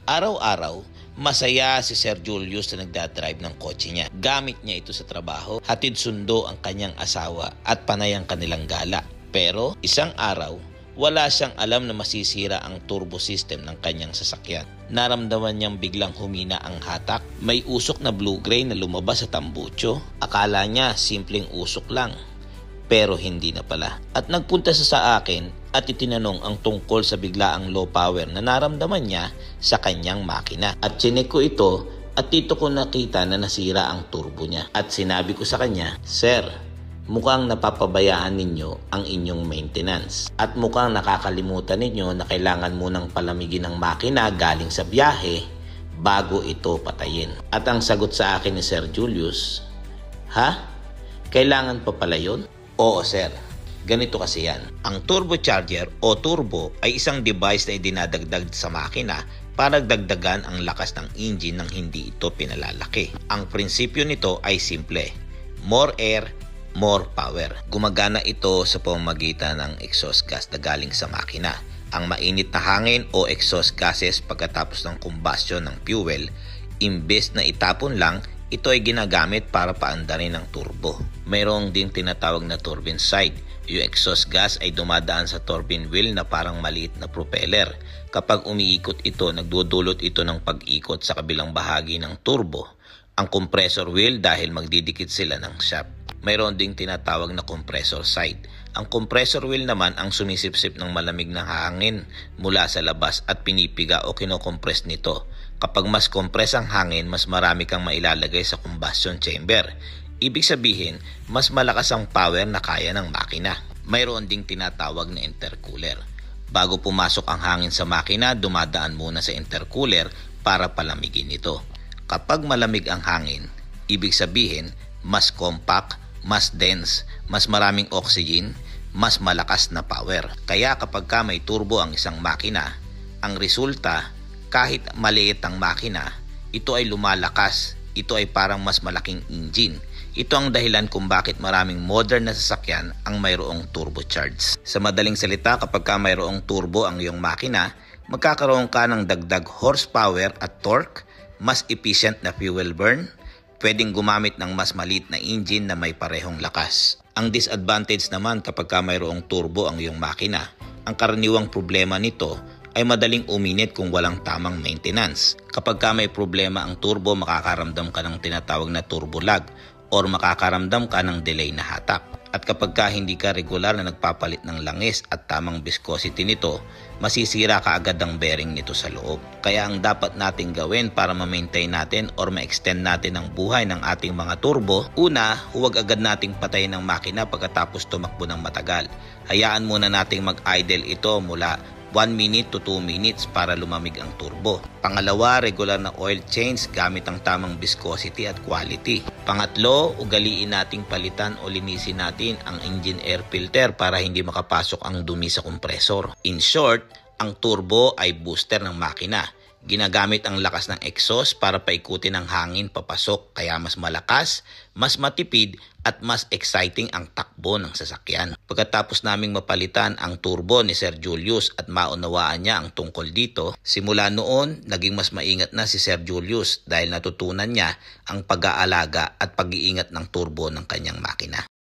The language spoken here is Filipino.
Araw-araw, masaya si Sir Julius na nagdadrive ng kotse niya. Gamit niya ito sa trabaho, hatid sundo ang kanyang asawa at panay ang kanilang gala. Pero isang araw, wala siyang alam na masisira ang turbo system ng kanyang sasakyan. Naramdaman niyang biglang humina ang hatak. May usok na blue-gray na lumabas sa tambucho. Akala niya simpleng usok lang. Pero hindi na pala. At nagpunta siya sa akin at itinanong ang tungkol sa biglaang low power na naramdaman niya sa kanyang makina. At chinek ko ito at dito ko nakita na nasira ang turbo niya. At sinabi ko sa kanya, "Sir, mukhang napapabayaan ninyo ang inyong maintenance. At mukhang nakakalimutan ninyo na kailangan munang palamigin ang makina galing sa biyahe bago ito patayin." At ang sagot sa akin ni Sir Julius, "Ha? Kailangan pa pala yun?" "Oo, sir. Ganito kasi yan. Ang turbocharger o turbo ay isang device na idinadagdag sa makina para dagdagan ang lakas ng engine nang hindi ito pinalalaki. Ang prinsipyo nito ay simple. More air, more power. Gumagana ito sa pamamagitan ng exhaust gas na galing sa makina. Ang mainit na hangin o exhaust gases pagkatapos ng combustion ng fuel, imbes na itapon lang, ito ay ginagamit para paandarin ng turbo. Mayroong din tinatawag na turbine side. Yung exhaust gas ay dumadaan sa turbine wheel na parang maliit na propeller. Kapag umiikot ito, nagdudulot ito ng pag-ikot sa kabilang bahagi ng turbo. Ang compressor wheel dahil magdidikit sila ng shaft. Mayroon ding tinatawag na compressor side. Ang compressor wheel naman ang sumisipsip ng malamig na hangin mula sa labas at pinipiga o kinokompress nito. Kapag mas compress ang hangin, mas marami kang mailalagay sa combustion chamber. Ibig sabihin, mas malakas ang power na kaya ng makina. Mayroon ding tinatawag na intercooler. Bago pumasok ang hangin sa makina, dumadaan muna sa intercooler para palamigin ito. Kapag malamig ang hangin, ibig sabihin, mas compact, mas dense, mas maraming oxygen, mas malakas na power. Kaya kapag may turbo ang isang makina, ang resulta, kahit maliit ang makina, ito ay lumalakas. Ito ay parang mas malaking engine. Ito ang dahilan kung bakit maraming modern na sasakyan ang mayroong turbocharged. Sa madaling salita, kapag mayroong turbo ang iyong makina, magkakaroon ka ng dagdag horsepower at torque, mas efficient na fuel burn, pwedeng gumamit ng mas maliit na engine na may parehong lakas. Ang disadvantage naman kapag mayroong turbo ang iyong makina, ang karaniwang problema nito ay madaling uminit kung walang tamang maintenance. Kapag may problema ang turbo, makakaramdam ka ng tinatawag na turbo lag or makakaramdam ka ng delay na hatak. At kapag hindi ka regular na nagpapalit ng langis at tamang viscosity nito, masisira ka agad ang bearing nito sa loob. Kaya ang dapat nating gawin para ma-maintain natin or ma-extend natin ang buhay ng ating mga turbo, una, huwag agad nating patayin ang makina pagkatapos tumakbo ng matagal. Hayaan muna nating mag-idle ito mula 1 minute to 2 minutes para lumamig ang turbo. Pangalawa, regular na oil change gamit ang tamang viscosity at quality. Pangatlo, ugaliin nating palitan o linisin natin ang engine air filter para hindi makapasok ang dumi sa kompresor. In short, ang turbo ay booster ng makina. Ginagamit ang lakas ng exhaust para paikutin ang hangin papasok, kaya mas malakas, mas matipid at mas exciting ang takbo ng sasakyan. Pagkatapos naming mapalitan ang turbo ni Sir Julius at maunawaan niya ang tungkol dito, simula noon naging mas maingat na si Sir Julius dahil natutunan niya ang pag-aalaga at pag-iingat ng turbo ng kanyang makina.